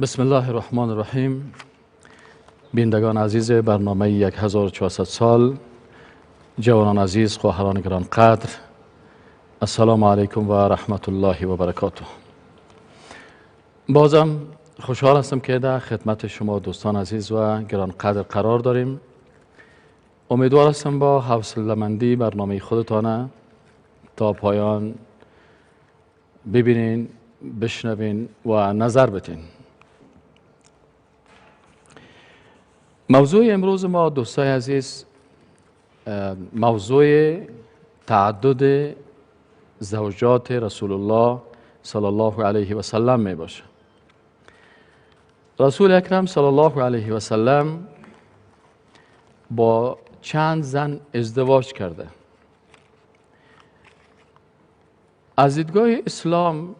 بسم الله الرحمن الرحیم. بینندگان عزیز برنامه 1400 سال، جوانان عزیز، خواهران گرانقدر، السلام علیکم و رحمت الله و برکاته. بازم خوشحال هستم که در خدمت شما دوستان عزیز و گرانقدر قرار داریم. امیدوار هستم با حوصله‌مندی برنامه خودتان تا پایان ببینین، بشنوین و نظر بدین. موضوع امروز ما دوستای عزیز موضوع تعدد زوجات رسول الله صلی الله علیه و سلم می باشه. رسول اکرم صلی الله علیه و سلم با چند زن ازدواج کرده. از دیدگاه اسلام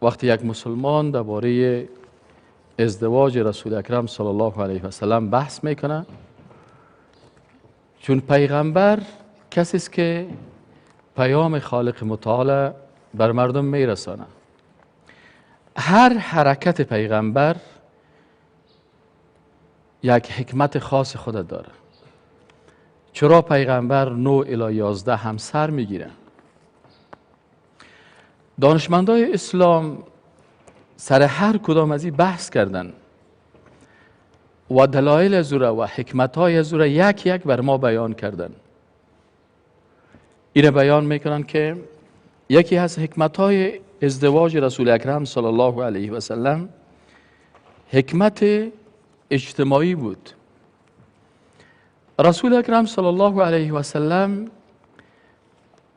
وقتی یک مسلمان درباره ازدواج رسول اکرم صلی الله علیه و سلم بحث میکنه، چون پیغمبر کسی است که پیام خالق متعال بر مردم میرسانه. هر حرکت پیغمبر یک حکمت خاص خود داره. چرا پیغمبر 9 الی 11 همسر میگیره؟ دانشمندای اسلام سر هر کدام از این بحث کردن و دلایل ازوره و حکمت‌های ازوره یک یک بر ما بیان کردن. این بیان میکنن که یکی از حکمت‌های ازدواج رسول اکرم صلی الله علیه و سلم حکمت اجتماعی بود. رسول اکرم صلی الله علیه و سلم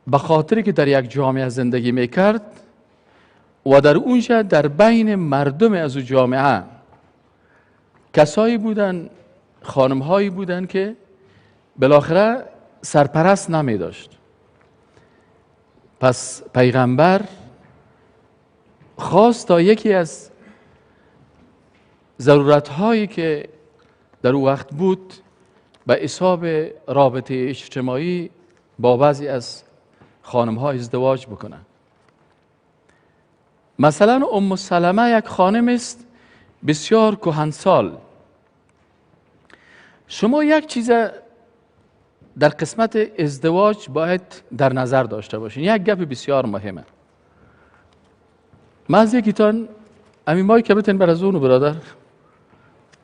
به خاطری که در یک جامعه زندگی میکرد و در اونجا در بین مردم از اون جامعه کسایی بودن، خانمهایی بودن که بالاخره سرپرست نمی داشت. پس پیغمبر خواست تا یکی از ضرورت‌هایی که در اون وقت بود به حساب رابطه اجتماعی با بعضی از خانم‌ها ازدواج بکنه. مثلا ام سلمه یک خانم است بسیار کهنسال. شما یک چیز در قسمت ازدواج باید در نظر داشته باشین. یک گپ بسیار مهمه. من از یکیتان همین مایکه بتین بر از اونو برادر.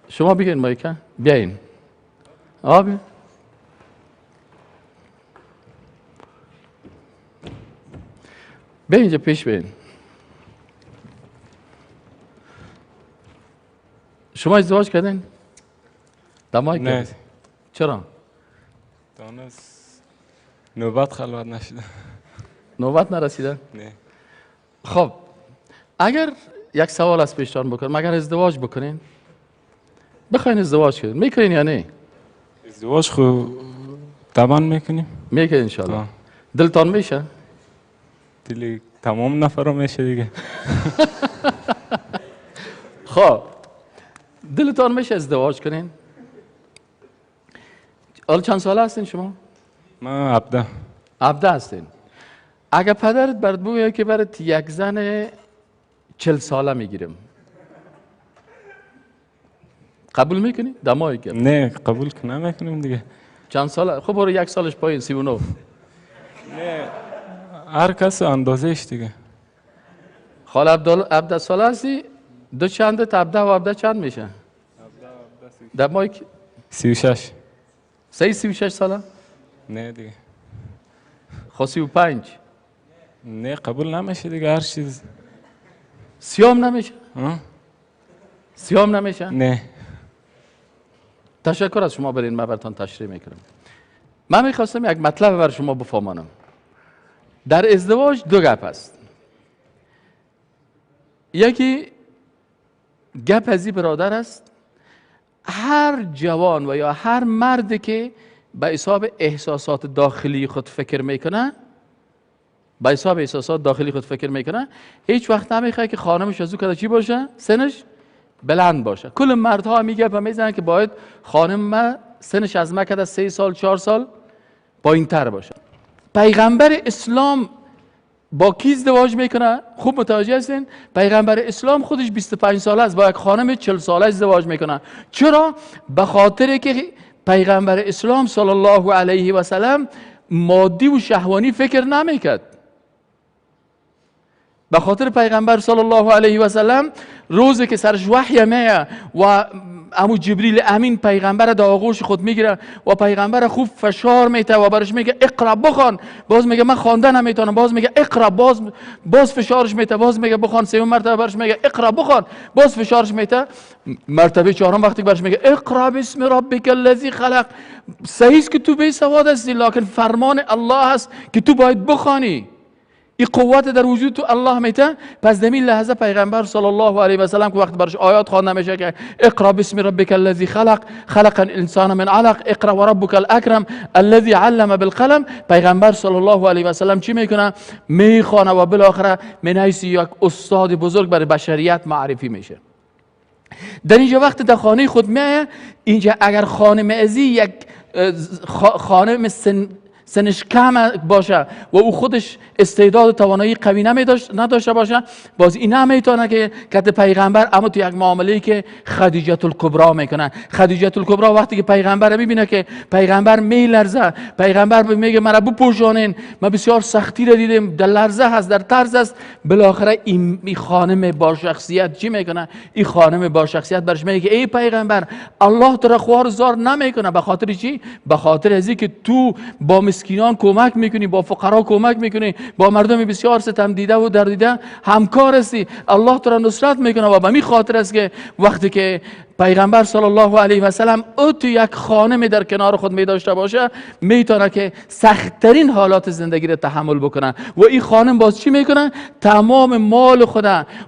شما بگین مایکه بیاین. آبی به اینجا پیش بیاین. شما ازدواج کردین؟ دمایی نه. چرا؟ نوبت خلوت نشده. نوبت نرسیده؟ نه. خب اگر یک سوال از پیشتان بکنم، اگر ازدواج بکنین، بخواین ازدواج کنین، میکنین یا نه؟ ازدواج خو طبعا میکنیم. میکنین انشالله. دلتان میشه؟ دلی تمام نفرا میشه دیگه. خب دلتان میشه ازدواج کنین؟ حالا چند ساله هستین شما؟ من عبده. عبده هستین. اگر پدرت برات بگه که برات یک زن 40 ساله میگیرم، قبول میکنی؟ دمایی کرد. نه قبول که نمیکنیم دیگه. چند ساله؟ خب برو یک سالش پایین 39. نه هر کس اندازهش دیگه. خال عبده ساله هستی؟ دو چنده عبده و عبده چند میشه؟ دمایی 36. 36 ساله؟ نه دیگه. خب 35. نه قبول نمیشه دیگه هر چیز. سیام نمیشه؟ ها؟ سیام نمیشه؟ نه. تشکر از شما برین، من براتون تشریح میکنم. من میخواستم یک مطلب بر شما بفهمانم. در ازدواج دو گپ است. یکی گپ از این برادر است، هر جوان و یا هر مردی که به حساب احساسات داخلی خود فکر میکنه، به حساب احساسات داخلی خود فکر میکنه، هیچ وقت نمیخواد که خانمش از او کده چی باشه؟ سنش بلند باشه. کل مردها میگه و میزنن که باید خانم ما سنش از ما کده 3 سال 4 سال پایین تر باشه. پیغمبر اسلام با کی ازدواج میکنه؟ خوب متوجه هستین؟ پیغمبر اسلام خودش 25 ساله است با یک خانم 40 ساله ازدواج میکنه. چرا؟ به خاطر که پیغمبر اسلام صلی الله علیه و سلم مادی و شهوانی فکر نمیکرد. به خاطر پیغمبر صلی الله علیه و سلم روزی که سرش وحی میه و امو جبریل امین پیغمبر در آغوش خود میگیره و پیغمبر خوب فشار میته و برش میگه اقرا بخوان، باز میگه من خواندن نمیتونم، باز میگه اقرا، باز فشارش میته، باز میگه بخوان، سوم مرتبه برش میگه اقرا بخوان، باز فشارش میته، مرتبه چهارم وقتی برش میگه اقرا بسم ربک الذی خلق. صحیح است که تو بی سواد هستی، لکن فرمان الله هست که تو باید بخوانی. این قوت در وجود تو الله میته. پس در این لحظه پیغمبر صلی الله علیه و سلم که وقت برش آیات خوانده میشه که اقرا بسم ربک الذی خلق خلق الانسان من علق اقرا و ربک الاکرم الذی علم بالقلم، پیغمبر صلی الله علیه و سلم چی میکنه؟ میخوانه و بالاخره من حیث یک استاد بزرگ برای بشریت معرفی میشه. در اینجا وقت در خانه خود میایه، اینجا اگر خانم ازی یک خانم سنش کم باشه و او خودش استعداد و توانایی قوی نداشته باشه، باز این نمیتونه که کت پیغمبر اما تو یک معامله‌ای که خدیجه الکبرا میکنه. خدیجه الکبرا وقتی که پیغمبر میبینه که پیغمبر میلرزه، پیغمبر میگه مرا بپوشانین، من بسیار سختی را دیدم، در لرزه هست، در ترس است، بالاخره این خانم با شخصیت چی میکنه؟ این خانم با شخصیت برش میگه ای پیغمبر الله تو را خوار زار نمیکنه. به خاطر چی؟ به خاطر ازی که تو با مسکینان کمک میکنی، با فقرا کمک میکنی، با مردم بسیار ستم دیده و دردیده همکار هستی، الله تو را نصرت میکنه. و به می خاطر است که وقتی که پیغمبر صلی الله علیه و سلم او تو یک خانم در کنار خود می داشته باشه، میتونه که سختترین حالات زندگی را تحمل بکنه. و این خانم باز چی میکنه؟ تمام مال خود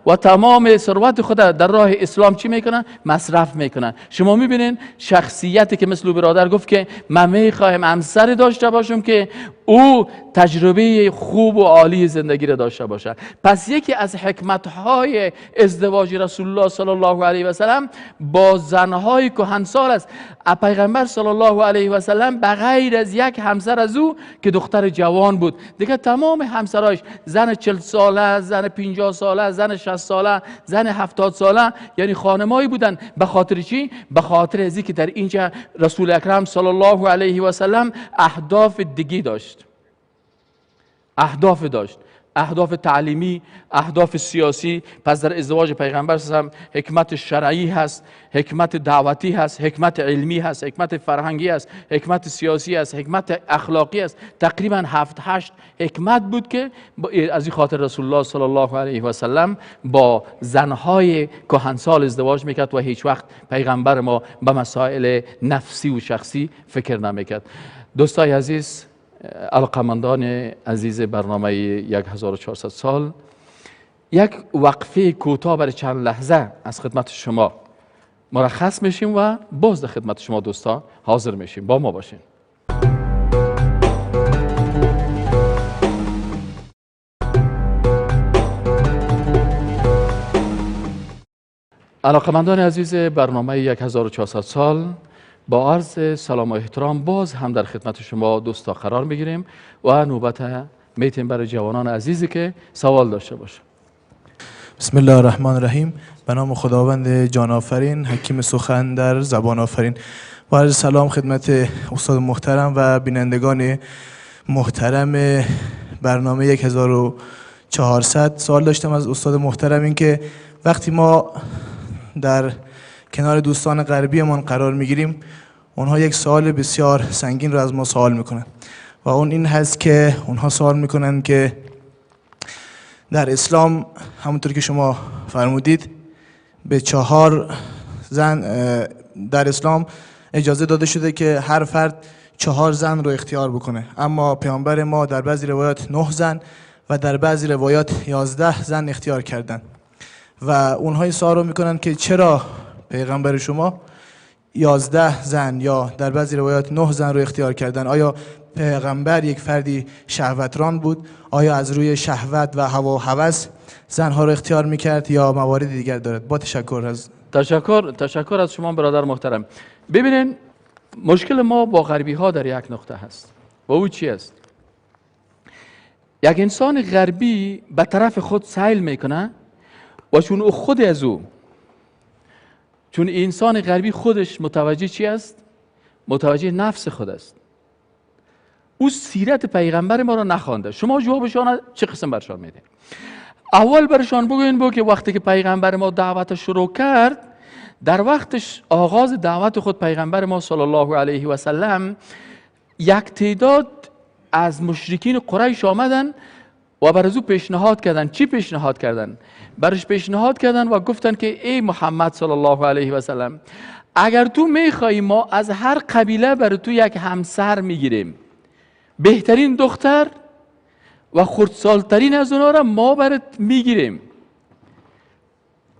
و تمام ثروت خود در راه اسلام چی میکنه؟ مصرف میکنه. شما میبینین شخصیتی که مثل برادر گفت که من میخواهم همسری داشته باشم که او تجربه خوب و عالی زندگی را داشته باشه. پس یکی از حکمت‌های ازدواج رسول الله صلی الله علیه و سلم با زنهای کهنسال است. پیغمبر صلی الله علیه و سلم بغیر از یک همسر از او که دختر جوان بود، دیگه تمام همسرایش زن 40 ساله، زن 50 ساله، زن 60 ساله، زن 70 ساله، یعنی خانمایی بودن. به خاطر چی؟ به خاطر ازی که در اینجا رسول اکرم صلی الله علیه و سلم اهداف دیگه داشت. اهداف تعلیمی، اهداف سیاسی. پس در ازدواج پیغمبر صلی الله علیه و سلم حکمت شرعی هست، حکمت دعوتی هست، حکمت علمی هست، حکمت فرهنگی هست، حکمت سیاسی هست، حکمت اخلاقی هست. تقریبا 7-8 حکمت بود که از این خاطر رسول الله صلی الله علیه و سلم با زنهای کهنسال ازدواج میکرد و هیچ وقت پیغمبر ما به مسائل نفسی و شخصی فکر نمیکرد. دوستای عزیز، علاقمندان عزیز برنامه 1400 سال، یک وقفه کوتاه برای چند لحظه از خدمت شما مرخص میشیم و باز در خدمت شما دوستا حاضر میشیم. با ما باشین. علاقمندان عزیز برنامه 1400 سال، با عرض سلام و احترام باز هم در خدمت شما دوستا قرار میگیریم و نوبت میتیم برای جوانان عزیزی که سوال داشته باشه. بسم الله الرحمن الرحیم. به نام خداوند جان آفرین، حکیم سخن در زبان آفرین. با عرض سلام خدمت استاد محترم و بینندگان محترم برنامه 1400. سوال داشتم از استاد محترم، این که وقتی ما در کنار دوستان غربیمان قرار میگیریم، اونها یک سوال بسیار سنگین رو از ما سوال میکنن و اون این هست که اونها سوال میکنن که در اسلام همونطور که شما فرمودید به 4 زن در اسلام اجازه داده شده که هر فرد 4 زن رو اختیار بکنه، اما پیامبر ما در بعضی روایات 9 زن و در بعضی روایات 11 زن اختیار کردن و اونها سوال رو میکنن که چرا پیغمبر شما 11 زن یا در بعضی روایات 9 زن رو اختیار کردن؟ آیا پیغمبر یک فردی شهوتران بود؟ آیا از روی شهوت و هوا و هوس زنها رو اختیار میکرد یا موارد دیگر دارد؟ با تشکر از شما برادر محترم. ببینین، مشکل ما با غربی ها در یک نقطه هست و او چی است؟ یک انسان غربی به طرف خود سیل میکنه و چون او خود از او، چون انسان غربی خودش متوجه چی است؟ متوجه نفس خود است. او سیرت پیغمبر ما را نخوانده. شما جوابشان چه قسم برشان میده؟ اول برشان بگوین که وقتی که پیغمبر ما دعوت شروع کرد، در وقتش آغاز دعوت خود پیغمبر ما صلی الله علیه و سلم یک تعداد از مشرکین قریش آمدن و بر از او پیشنهاد کردن. چی پیشنهاد کردن؟ برش پیشنهاد کردن و گفتن که ای محمد صلی الله علیه و سلم، اگر تو میخوای ما از هر قبیله بر تو یک همسر میگیریم، بهترین دختر و خردسالترین از اونا را ما برات میگیریم.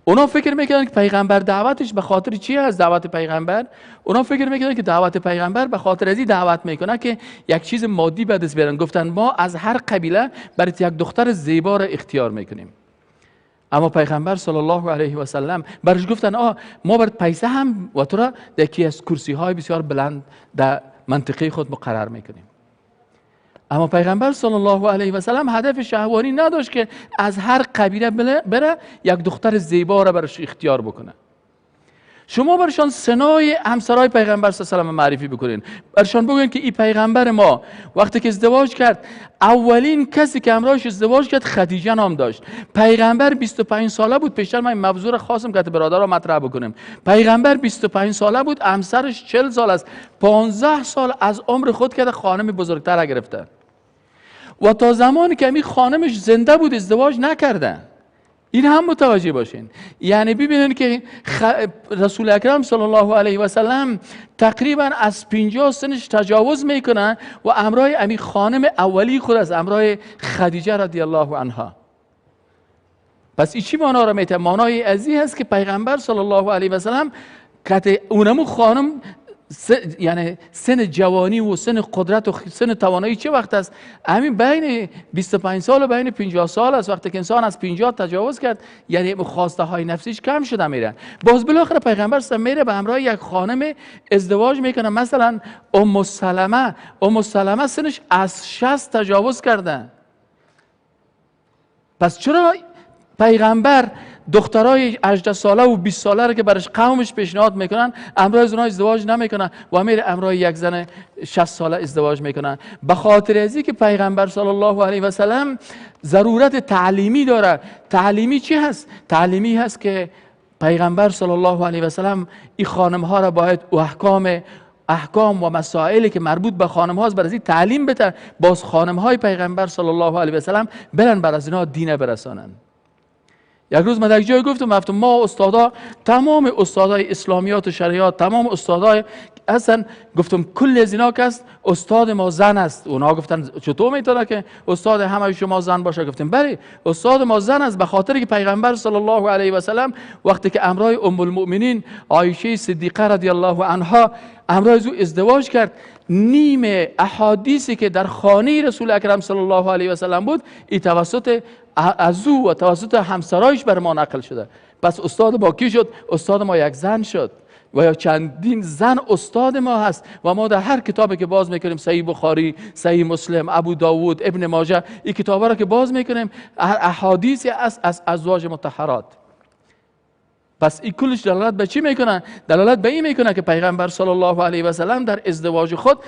اونا فکر میکردن که پیغمبر دعوتش به خاطر چی است؟ دعوت پیغمبر، اونا فکر میکردن که دعوت پیغمبر به خاطر ازی دعوت میکنه که یک چیز مادی به دست بیارن. گفتن ما از هر قبیله برات یک دختر زیبا را اختیار میکنیم. اما پیغمبر صلی الله علیه و سلم برش گفتن ما برات پیسه هم و تو را در یکی از کرسی های بسیار بلند در منطقه خود مقرر میکنیم. اما پیغمبر صلی الله علیه و سلم هدف شهوانی نداشت که از هر قبیله بره یک دختر زیبا را برش اختیار بکنه. شما برشان سنای همسرای پیغمبر صلی الله علیه و سلم معرفی بکنین. برشان بگوین که این پیغمبر ما وقتی که ازدواج کرد، اولین کسی که همراهش ازدواج کرد خدیجه نام داشت. پیغمبر 25 ساله بود. پیشتر من موضوع خواستم که برادرها مطرح بکنم. پیغمبر 25 ساله بود، همسرش 40 سال است. 15 سال از عمر خود که خانم بزرگتر گرفته و تا زمانی که این خانمش زنده بود ازدواج نکرده. این هم متوجه باشین. یعنی ببینید که رسول اکرم صلی الله علیه و سلم تقریبا از 50 سنش تجاوز میکنه و امرای امی خانم اولی خود از امرای خدیجه رضی الله عنها. پس این چی معنا را میده؟ معنای ازی هست که پیغمبر صلی الله علیه و سلم که اونمو خانم یعنی سن جوانی و سن قدرت و سن توانایی چه وقت است؟ همین بین 25 سال و بین 50 سال است. وقتی که انسان از 50 تجاوز کرد، یعنی خواسته های نفسیش کم شده میره. باز بالاخره پیغمبر صلی الله علیه و میره به همراه یک خانم ازدواج میکنه. مثلا ام سلمه سنش از 60 تجاوز کرده. پس چرا پیغمبر دخترای 18 ساله و 20 ساله را که برش قومش پیشنهاد میکنن امرای از اونها ازدواج نمیکنن و میره امرای یک زن 60 ساله ازدواج میکنن؟ به خاطر ازی که پیغمبر صلی الله علیه و سلم ضرورت تعلیمی داره. تعلیمی چی هست؟ تعلیمی هست که پیغمبر صلی الله علیه و سلم این خانم ها را باید احکام و مسائلی که مربوط به خانم هاست بر از این تعلیم بده. باز خانم های پیغمبر صلی الله علیه و سلم برن بر از اینا دین برسانن. یک روز من در یک جای گفتم ما استادا، تمام استادای اسلامیات و شریعت، تمام استادای اصلا گفتم کل از اینا کس استاد ما زن است. اونا گفتن چطور میتونه که استاد همه شما زن باشه؟ گفتم بله استاد ما زن است، به خاطر که پیغمبر صلی الله علیه و سلم وقتی که امرای ام المؤمنین عایشه صدیقه رضی الله عنها امرای او ازدواج کرد، نیم احادیثی که در خانه رسول اکرم صلی الله علیه و سلم بود ای توسط از او و توسط همسرایش بر ما نقل شده. پس استاد ما کی شد؟ استاد ما یک زن شد و یا چندین زن استاد ما هست و ما در هر کتابی که باز میکنیم، صحیح بخاری، صحیح مسلم، ابو داوود، ابن ماجه، این کتابا را که باز میکنیم احادیثی از ازواج مطهرات. پس این کلش دلالت به چی میکنه؟ دلالت به این میکنه که پیغمبر صلی الله علیه و سلم در ازدواج خود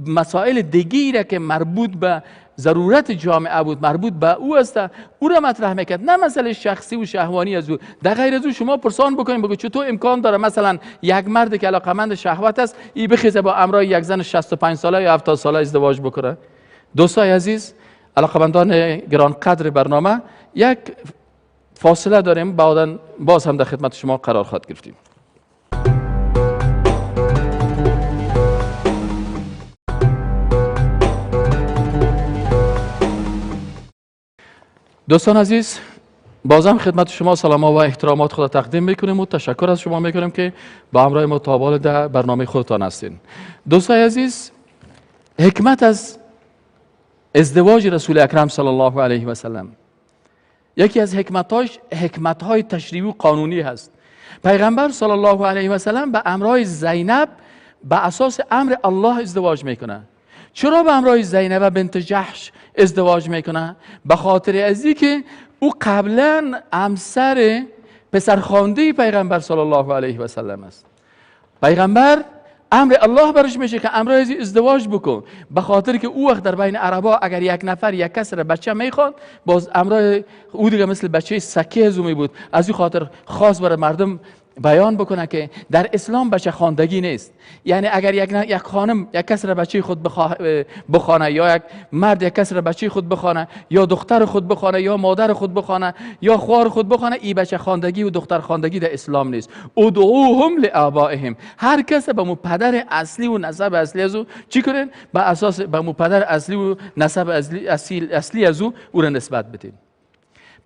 مسائل دیگری را که مربوط به ضرورت جامعه بود، مربوط به او است، او را مطرح میکرد، نه مسئله شخصی و شهوانی از او. در غیر از او شما پرسان بکنید بگو چطور امکان داره مثلا یک مرد که علاقمند شهوت است ای بخیزه با امرای یک زن 65 ساله یا 70 ساله ازدواج بکنه؟ دوستای عزیز، علاقمندان گران قدر برنامه، یک فاصله داریم، بعداً باز هم در خدمت شما قرار خواهد گرفتیم. دوستان عزیز، بازم خدمت شما سلام و احترامات خود تقدیم میکنیم و تشکر از شما میکنیم که با همراه ما تا حال در برنامه خودتان هستین. دوستان عزیز، حکمت از ازدواج رسول اکرم صلی الله علیه و سلم، یکی از حکمت‌های تشریعی و قانونی هست. پیغمبر صلی الله علیه و سلم به امرای زینب به اساس امر الله ازدواج میکنه، چرا به همراه زینب بنت جحش ازدواج میکنه؟ به خاطر از که او قبلا همسر پسرخوانده پیغمبر صلی الله علیه و سلم است. پیغمبر امر الله برش میشه که امر از ازدواج بکن، به خاطر که او وقت در بین عربا اگر یک نفر یک کس را بچه میخواد، باز امر او دیگه مثل بچه سکی از می بود، از این خاطر خاص برای مردم بیان بکنه که در اسلام بچه خواندگی نیست. یعنی اگر یک خانم یک کس را بچه خود بخوانه، یا یک مرد یک کس را بچه خود بخوانه، یا دختر خود بخوانه، یا مادر خود بخوانه، یا خوار خود بخوانه، این بچه خواندگی و دختر خواندگی در اسلام نیست. ادعوهم لآبائهم، هر کس به مو پدر اصلی و نسب اصلی از او چی کنین؟ به اساس به مو پدر اصلی و نسب اصلی از او را نسبت بدین.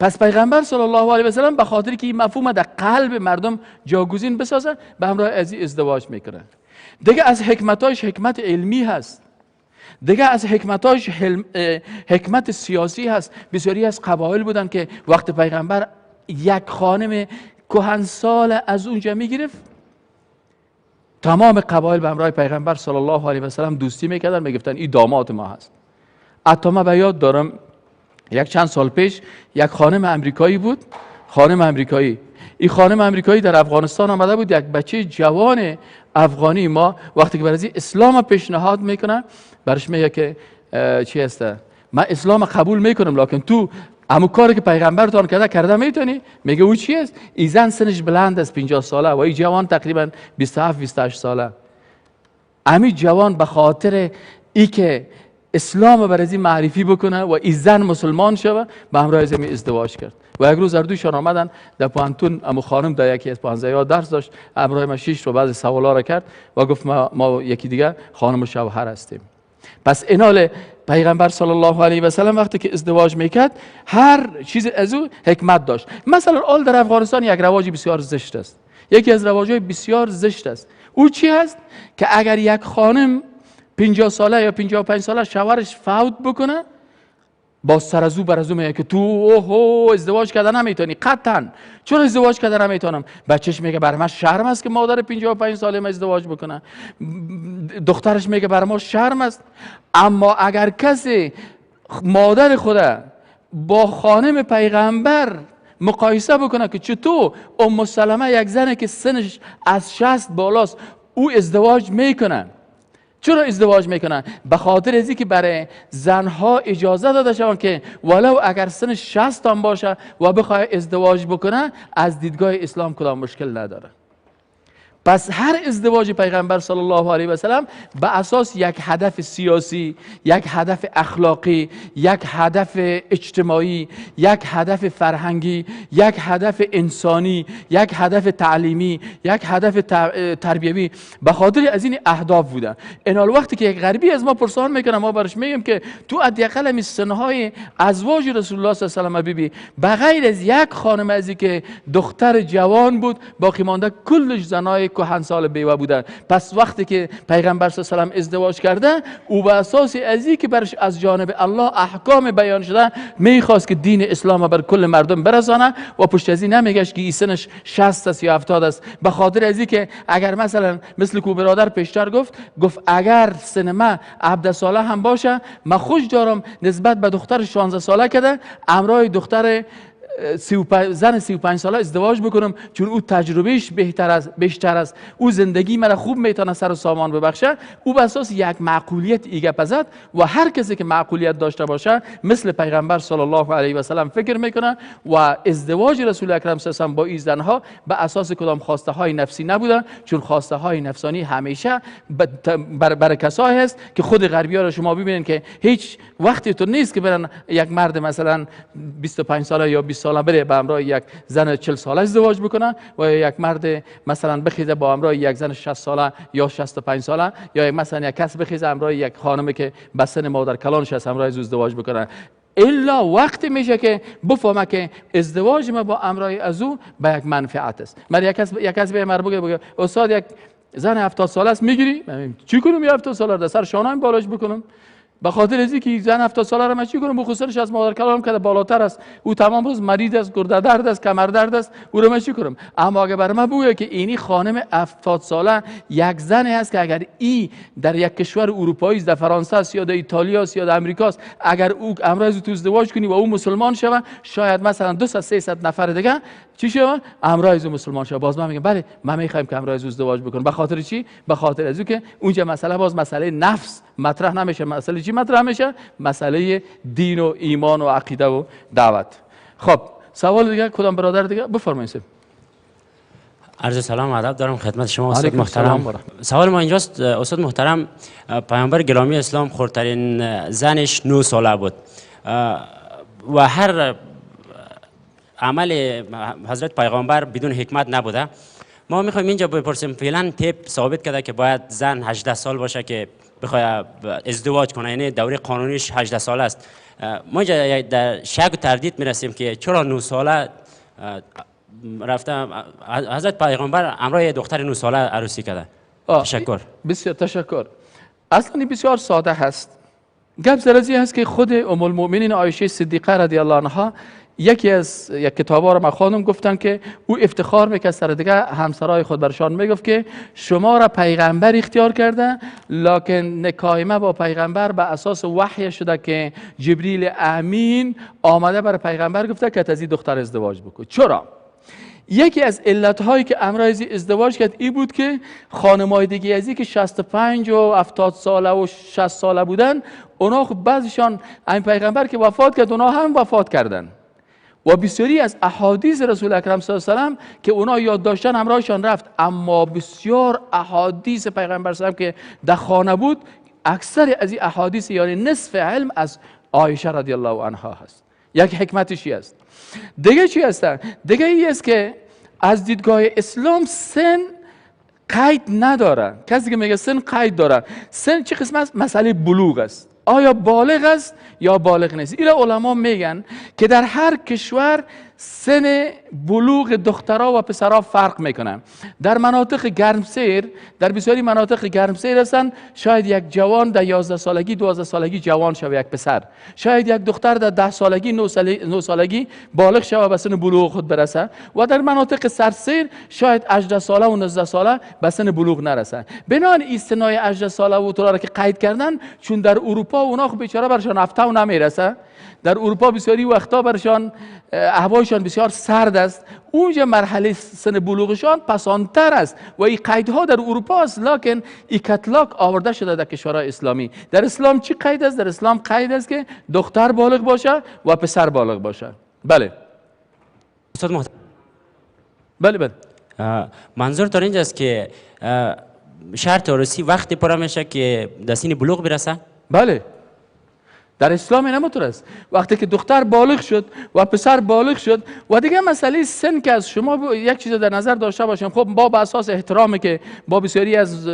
پس پیغمبر صلی الله علیه و سلم به خاطر که این مفهوم در قلب مردم جاگزین بسازه، به همراه از ازدواج میکنه. دیگه از حکمتاش حکمت علمی هست، دیگه از حکمتاش حکمت سیاسی هست. بسیاری از قبایل بودن که وقت پیغمبر یک خانم کهنسال از اونجا میگرفت، تمام قبایل به همراه پیغمبر صلی الله علیه و سلم دوستی میکردن، میگفتن این داماد ما هست. حتی من به یاد دارم یک چند سال پیش یک خانم امریکایی بود، خانم امریکایی، این خانم امریکایی در افغانستان آمده بود. یک بچه جوان افغانی ما وقتی که برای اسلام پیشنهاد میکنه، برش میگه که چی هست، من اسلام قبول میکنم لکن تو همون کاری که پیغمبرتان کرده میتونی؟ میگه او چی است؟ این زن سنش بلند است، 50 ساله، و این جوان تقریبا 27 28 ساله. همین جوان به خاطر ای که اسلام برای این معرفی بکنه و این زن مسلمان شوه، به همراه از ازدواج کرد. و یک روز اردوشان آمدن در پانتون، امو خانم در یکی از پانزه‌ها درس داشت، همراه ما 6 رو بعضی سوالا را کرد و گفت ما یکی دیگه خانم و شوهر هستیم. پس اینال پیغمبر صلی الله علیه و سلم وقتی که ازدواج میکرد، هر چیز از او حکمت داشت. مثلا آل در افغانستان یک رواج بسیار زشت است، یکی از رواج‌های بسیار زشت است. او چی است؟ که اگر یک خانم 50 ساله یا 55 ساله شوهرش فوت بکنه، با سر از او بر از او میگه که تو اوهو ازدواج کردن نمیتونی. قطعا چون ازدواج کردن نمیتونم. بچهش میگه بر من شرم است که مادر 55 ساله ما ازدواج بکنه، دخترش میگه بر ما شرم است. اما اگر کسی مادر خود با خانم پیغمبر مقایسه بکنه که چطور ام سلمه یک زنه که سنش از 60 بالاست او ازدواج میکنه. چرا ازدواج میکنن؟ به خاطر ازی که برای زنها اجازه داده شوند که ولو اگر سن 60 هم باشه و بخواد ازدواج بکنه، از دیدگاه اسلام کدام مشکل نداره. پس هر ازدواج پیغمبر صلی الله علیه و سلم به اساس یک هدف سیاسی، یک هدف اخلاقی، یک هدف اجتماعی، یک هدف فرهنگی، یک هدف انسانی، یک هدف تعلیمی، یک هدف تربیوی، به خاطر از این اهداف بودن. اینال وقتی که یک غربی از ما پرسان میکنه، ما برش میگیم که تو حداقل همین سنهای ازواج رسول الله صلی الله علیه و سلم به غیر از یک خانم ازی که دختر جوان بود، باقی مانده کلش زنای کهنسال بیوه بودن. پس وقتی که پیغمبر صلی الله علیه و ازدواج کرده، او به اساس ازی که برش از جانب الله احکام بیان شده، میخواست که دین اسلام بر کل مردم برسانه و پشت ازی نمیگشت که این سنش 60 است یا 70 است. به خاطر ازی که اگر مثلا مثل کو برادر پیشتر گفت اگر سن ما 17 ساله هم باشه، من خوش دارم نسبت به دختر 16 ساله کده همراه دختر زن 35 ساله ازدواج بکنم، چون او تجربهش بیشتر است، او زندگی مرا خوب میتونه سر و سامان ببخشه. او به اساس یک معقولیت ایگه پزد و هر کسی که معقولیت داشته باشه مثل پیغمبر صلی الله علیه و سلم فکر میکنه و ازدواج رسول اکرم صلی الله علیه و سلم با این زنها به اساس کدام خواسته های نفسی نبوده، چون خواسته های نفسانی همیشه بر کسایی هست که خود غربی ها رو شما ببینید که هیچ وقتی تو نیست که برن یک مرد مثلا 25 ساله یا 20 ساله بره با همراه یک زن 40 ساله ازدواج بکنه و یک مرد مثلا بخیزه با همراه یک زن 60 ساله یا 65 ساله، یا مثلا یک کس بخیزه همراه یک خانمی که به سن مادر کلانش هست همراه ازدواج بکنه. الا وقتی میشه که بفهمه که ازدواج ما با همراه از او به یک منفعت است. من یک کس به من بگه استاد یک زن 70 ساله است میگیری؟ چی کنم 70 ساله در سر شانه‌ام بالاش بکنم؟ به خاطر از اینکه زن 70 ساله را چی کنم بخوسرش از مادر کلام کرده بالاتر است، او تمام روز مریض است، گرده درد است، کمر درد است، او را چی کنم. اما اگه برای من بگه که اینی خانم 70 ساله یک زنی است که اگر ای در یک کشور اروپایی در فرانسه است یا در ایتالیا است یا در امریکا است، اگر او امروز تو ازدواج کنی و او مسلمان شود، شاید مثلا 200 300 نفر دیگه چی شود امروز مسلمان شود، باز من میگم بله من میخوایم که امروز ازدواج بکنم. به خاطر چی؟ به خاطر از اینکه اونجا مسئله باز مسئله نفس مطرح نمیشه، مسئله چی مطرح میشه؟ مسئله دین و ایمان و عقیده و دعوت. خب سوال دیگه کدام برادر دیگه بفرمایید. عرض سلام و ادب دارم خدمت شما استاد محترم. سوال ما اینجاست استاد محترم، پیامبر گرامی اسلام خردترین زنش 9 ساله بود و هر عمل حضرت پیغمبر بدون حکمت نبوده. ما میخوایم اینجا بپرسیم فعلا طب ثابت کرده که باید زن 18 سال باشه که بخواد ازدواج کنه، یعنی دوره قانونیش 18 سال است. ما اینجا در شک و تردید میرسیم که چرا 9 ساله رفته حضرت پیغمبر همراه دختر 9 ساله عروسی کرده. تشکر. بسیار تشکر. اصلا بسیار ساده هست. گپ زرزی هست که خود ام المؤمنین عایشه صدیقه رضی الله عنها یکی از یک کتابا رو مخوانم گفتن که او افتخار میکرد سر دیگه همسرای خود برشان میگفت که شما را پیغمبر اختیار کرده، لکن نکاح ما با پیغمبر به اساس وحی شده که جبریل امین آمده بر پیغمبر گفته که از این دختر ازدواج بکن. چرا؟ یکی از علتهایی که امروز ازدواج کرد این بود که خانمای دیگه ازی که 65 و 70 ساله و 60 ساله بودن، اونا خب بعضیشان این پیغمبر که وفات کرد اونا هم وفات کردن و بسیاری از احادیث رسول اکرم صلی الله علیه و سلم که اونا یاد داشتن همراهشان رفت. اما بسیار احادیث پیغمبر صلی الله علیه و سلم که در خانه بود، اکثر از این احادیث یعنی نصف علم از عایشه رضی الله عنها هست. یک حکمتشی است. دیگه چی هست؟ دیگه ای است که از دیدگاه اسلام سن قید نداره. کسی که میگه سن قید داره، سن چه قسم است؟ مسئله بلوغ است. آیا بالغ است یا بالغ نیست؟ این علما میگن که در هر کشور سن بلوغ دخترها و پسرها فرق میکنه. در مناطق گرمسیر، در بسیاری مناطق گرمسیر هستن، شاید یک جوان در 11 سالگی 12 سالگی جوان شوه یک پسر، شاید یک دختر در 10 سالگی 9 سالگی بالغ شوه به سن بلوغ خود برسه، و در مناطق سردسیر شاید 18 ساله و 19 ساله به سن بلوغ نرسه. بنابراین این سنای 18 ساله و طولا را که قید کردن، چون در اروپا اونا خب بیچاره برشان هفته و نمیرسه. در اروپا بسیاری وقتا برشان هوایشان بسیار سرد است، اونجا مرحله سن بلوغشان پسانتر است و این قیدها در اروپا است، لکن این کتلاک آورده شده در کشورهای اسلامی. در اسلام چی قید است؟ در اسلام قید است که دختر بالغ باشه و پسر بالغ باشه. بله استاد محترم، بله منظور در اینجاست که شرط عروسی وقتی پورا میشه که در سن بلوغ برسه؟ بله، در اسلام این همونطور است. وقتی که دختر بالغ شد و پسر بالغ شد و دیگه مسئله سن که از شما یک چیز در نظر داشته باشیم. خب با به اساس احترامی که با بسیاری از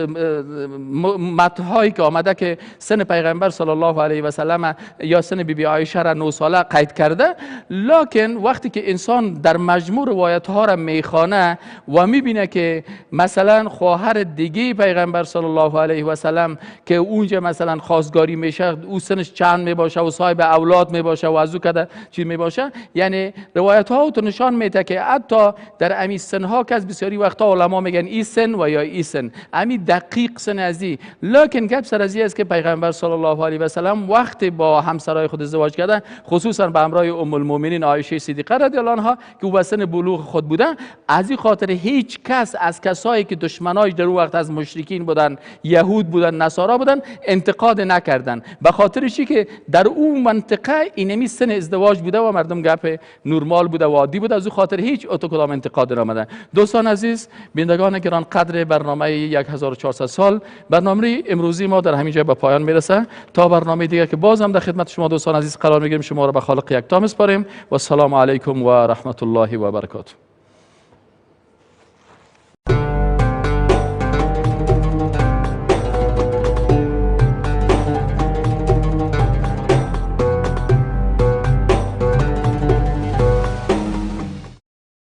متن‌هایی که آمده که سن پیغمبر صلی الله علیه و سلم یا سن بی بی عایشه را 9 ساله قید کرده، لکن وقتی که انسان در مجموع روایت ها را میخوانه و میبینه که مثلا خواهر دیگه پیغمبر صلی الله علیه و سلم که اونجا مثلا خواستگاری میشه، او سنش چند باشه و صاحب اولاد می باشه و از او کده چی می باشه، یعنی روایت ها تو نشان میده که حتی در امی سن ها که از بسیاری وقتا علما میگن این سن و یا این سن، امی دقیق سن ازی، لکن گپ سر ازی است که پیغمبر صلی الله علیه و سلم وقتی با همسرای خود ازدواج کردن، خصوصا به همراه ام المؤمنین عایشه صدیقه رضی الله عنها که او سن بلوغ خود بودن، از این خاطر هیچ کس از کسایی که دشمنای در اون وقت از مشرکین بودن، یهود بودن، نصارا بودن، انتقاد نکردن، به خاطر چی که در اون منطقه اینمی سن ازدواج بوده و مردم گپ نورمال بوده و عادی بوده، از اون خاطر هیچ اتوکلام انتقاد نآمده. دوستان عزیز، بینندگان گران قدر برنامه 1400 سال، برنامه امروزی ما در همین جای به پایان میرسه. تا برنامه دیگر که باز هم در خدمت شما دوستان عزیز قرار میگیریم، شما را به خالق یکتا میسپاریم و السلام علیکم و رحمت الله و برکاته.